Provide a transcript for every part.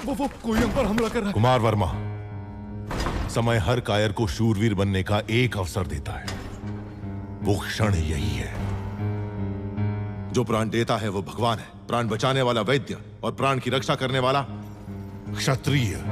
वो कोई हम पर हमला कर रहा है। कुमार वर्मा, समय हर कायर को शूरवीर बनने का एक अवसर देता है। वो क्षण यही है। जो प्राण देता है वो भगवान है, प्राण बचाने वाला वैद्य और प्राण की रक्षा करने वाला क्षत्रिय।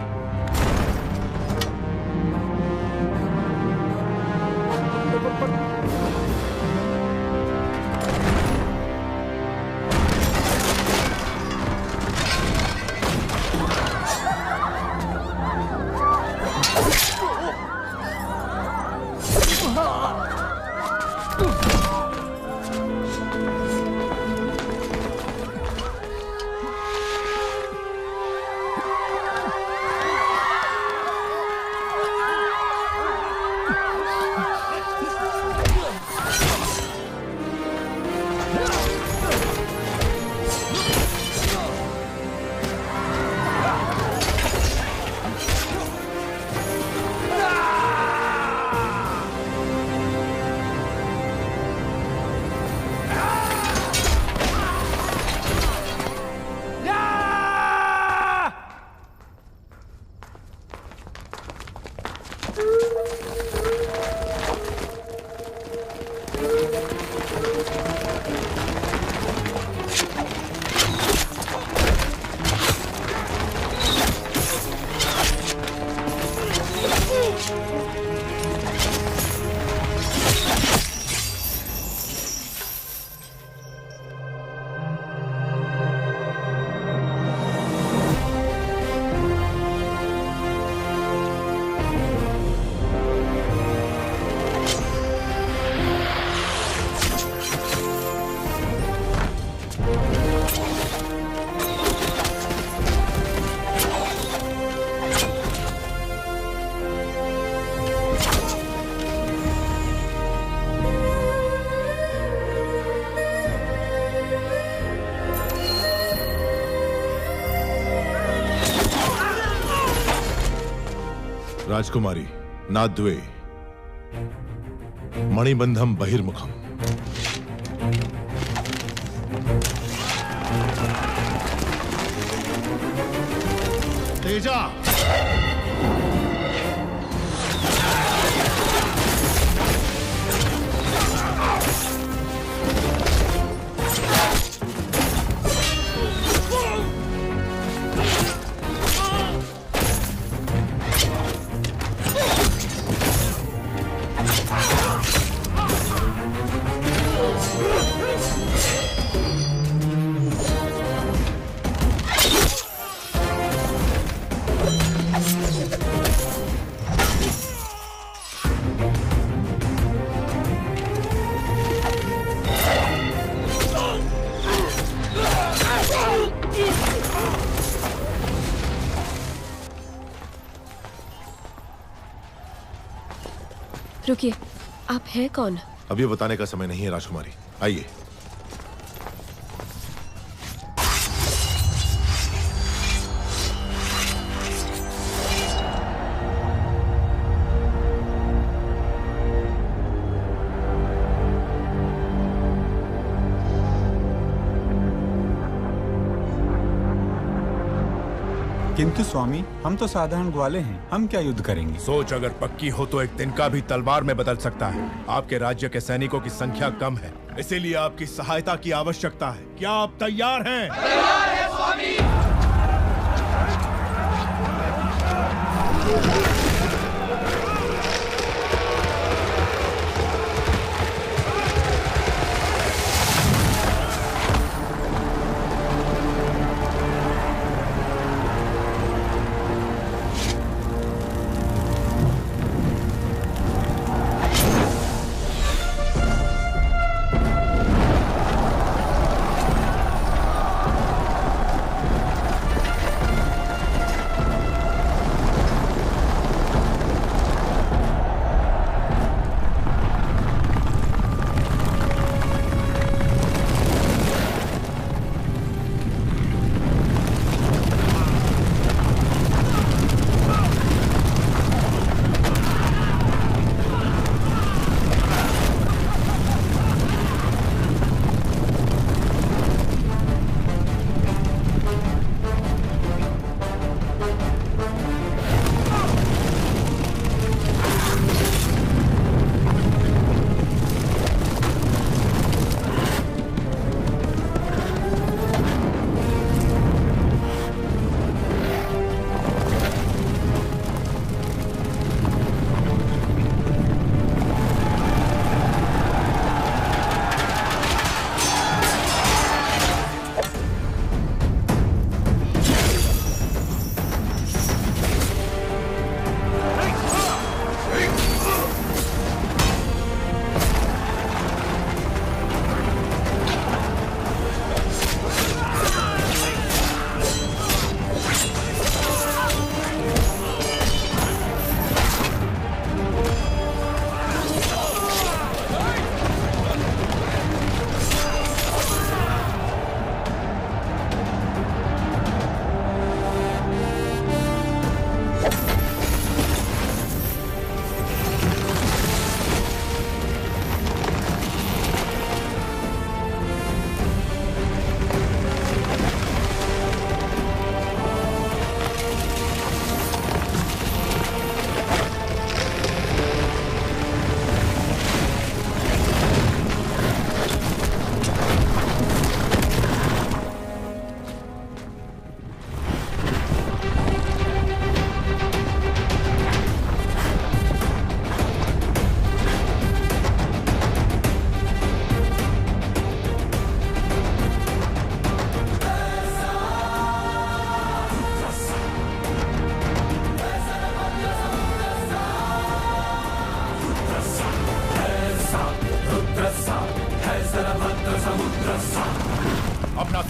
राजकुमारी नाद्वे मणिबंधम बहिर्मुखम। तेजा रुकिए, आप हैं कौन? अब ये बताने का समय नहीं है राजकुमारी, आइए। किंतु स्वामी, हम तो साधारण ग्वाले हैं, हम क्या युद्ध करेंगे? सोच अगर पक्की हो तो एक तिनका भी तलवार में बदल सकता है। आपके राज्य के सैनिकों की संख्या कम है, इसीलिए आपकी सहायता की आवश्यकता है। क्या आप तैयार हैं? तैयार है स्वामी।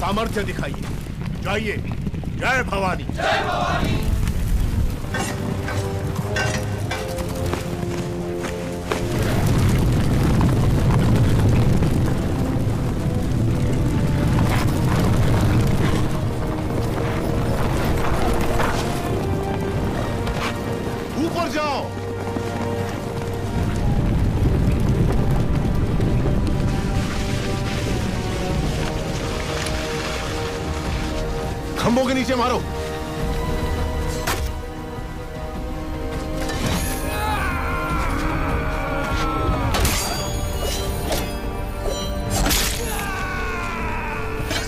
सामर्थ्य दिखाइए। जाइए। जय भवानी। जय भवानी। ऊपर जाओ। खंभों के नीचे मारो।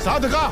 साधका।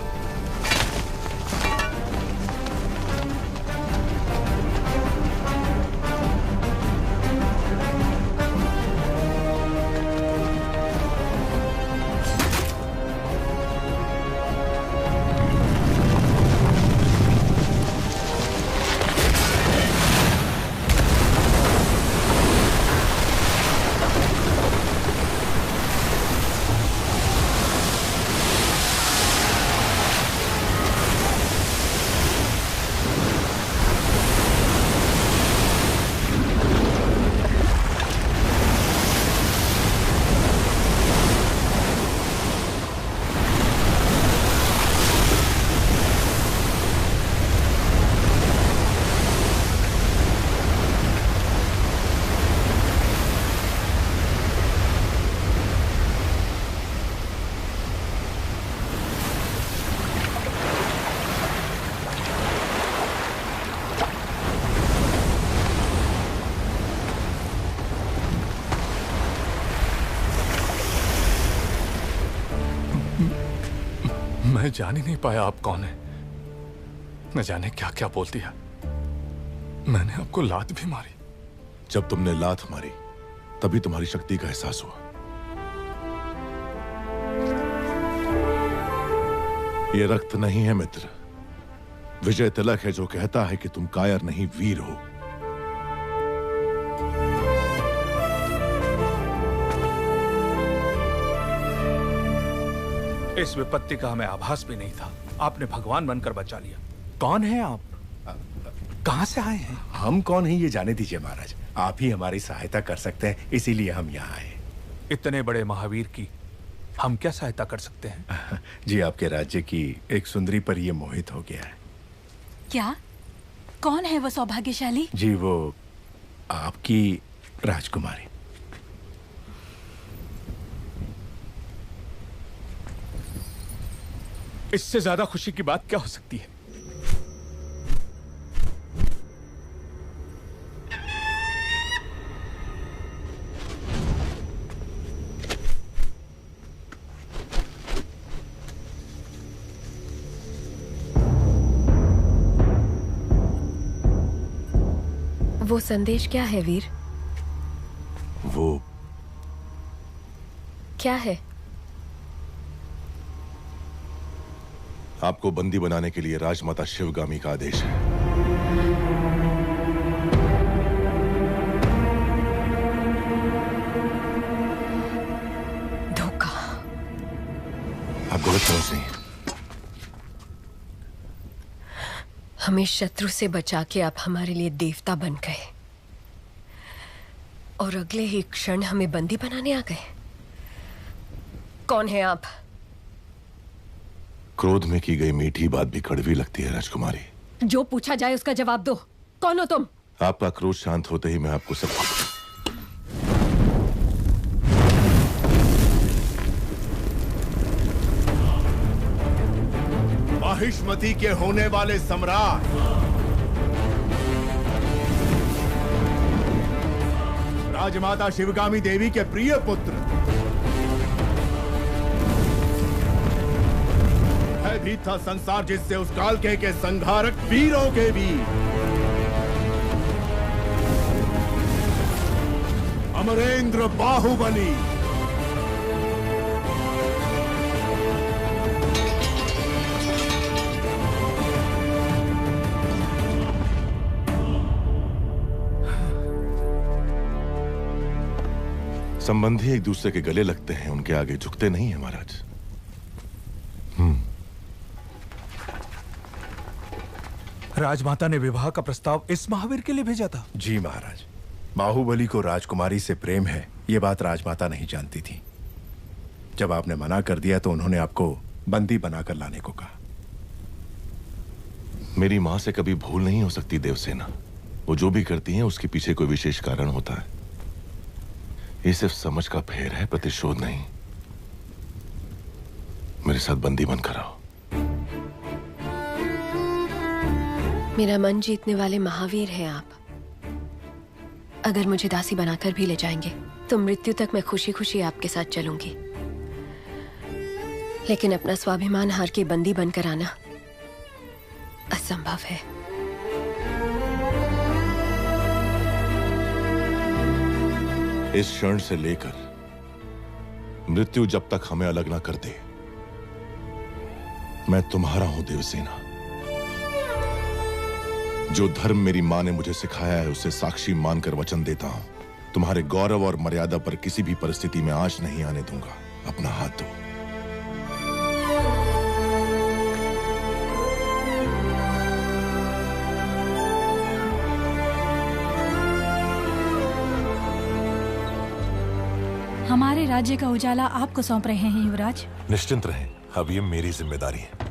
मैं जान ही नहीं पाया आप कौन है। न जाने क्या क्या बोल दिया। मैंने आपको लात भी मारी। जब तुमने लात मारी तभी तुम्हारी शक्ति का एहसास हुआ। ये रक्त नहीं है मित्र, विजय तिलक है जो कहता है कि तुम कायर नहीं वीर हो। इस विपत्ति का हमें आभास भी नहीं था। आपने भगवान बनकर बचा लिया। कौन है आप? कहां से आए हैं? हम कौन हैं ये जाने दीजिए महाराज। आप ही हमारी सहायता कर सकते हैं, इसीलिए हम यहाँ आए। इतने बड़े महावीर की हम क्या सहायता कर सकते हैं? जी, आपके राज्य की एक सुंदरी पर ये मोहित हो गया है। क्या? कौन है वो सौभाग्यशाली? जी, वो आपकी राजकुमारी। इससे ज्यादा खुशी की बात क्या हो सकती है? वो संदेश क्या है वीर? वो क्या है? आपको बंदी बनाने के लिए राजमाता शिवगामी का आदेश है। धोखा। आप गलत समझ रही हैं। हमें शत्रु से बचा के आप हमारे लिए देवता बन गए और अगले ही क्षण हमें बंदी बनाने आ गए। कौन है आप? क्रोध में की गई मीठी बात भी कड़वी लगती है राजकुमारी। जो पूछा जाए उसका जवाब दो। कौन हो तुम? आपका क्रोध शांत होते ही मैं आपको सब महिष्मती के होने वाले सम्राट राजमाता शिवगामी देवी के प्रिय पुत्र, भी था संसार जिससे उस कालके के संहारक वीरों के वीर अमरेंद्र बाहुबली। संबंधी एक दूसरे के गले लगते हैं, उनके आगे झुकते नहीं है महाराज। राजमाता ने विवाह का प्रस्ताव इस महावीर के लिए भेजा था। जी महाराज, बाहुबली को राजकुमारी से प्रेम है, ये बात राजमाता नहीं जानती थी। जब आपने मना कर दिया तो उन्होंने आपको बंदी बनाकर लाने को कहा। मेरी मां से कभी भूल नहीं हो सकती देवसेना। वो जो भी करती हैं उसके पीछे कोई विशेष कारण होता है। ये सिर्फ समझ का फेर है, प्रतिशोध नहीं। मेरे साथ बंदी बनकर आओ। मेरा मन जीतने वाले महावीर हैं आप। अगर मुझे दासी बनाकर भी ले जाएंगे तो मृत्यु तक मैं खुशी खुशी आपके साथ चलूंगी, लेकिन अपना स्वाभिमान हार के बंदी बनकर आना असंभव है। इस क्षण से लेकर मृत्यु जब तक हमें अलग ना कर दे, मैं तुम्हारा हूं देवसेना। जो धर्म मेरी मां ने मुझे सिखाया है उसे साक्षी मानकर वचन देता हूं, तुम्हारे गौरव और मर्यादा पर किसी भी परिस्थिति में आंच नहीं आने दूंगा। अपना हाथ दो। हमारे राज्य का उजाला आपको सौंप रहे हैं युवराज। निश्चिंत रहें, अब ये मेरी जिम्मेदारी है।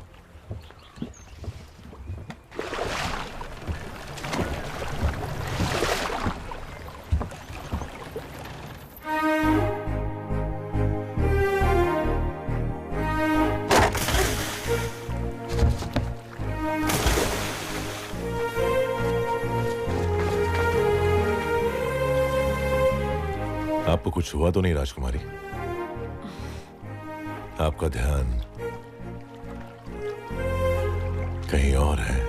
आपको कुछ हुआ तो नहीं राजकुमारी? आपका ध्यान कहीं और है।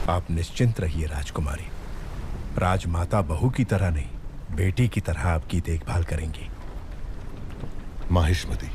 आप निश्चिंत रहिए राजकुमारी। राजमाता बहू की तरह नहीं, बेटी की तरह आपकी देखभाल करेंगी। माहिष्मती,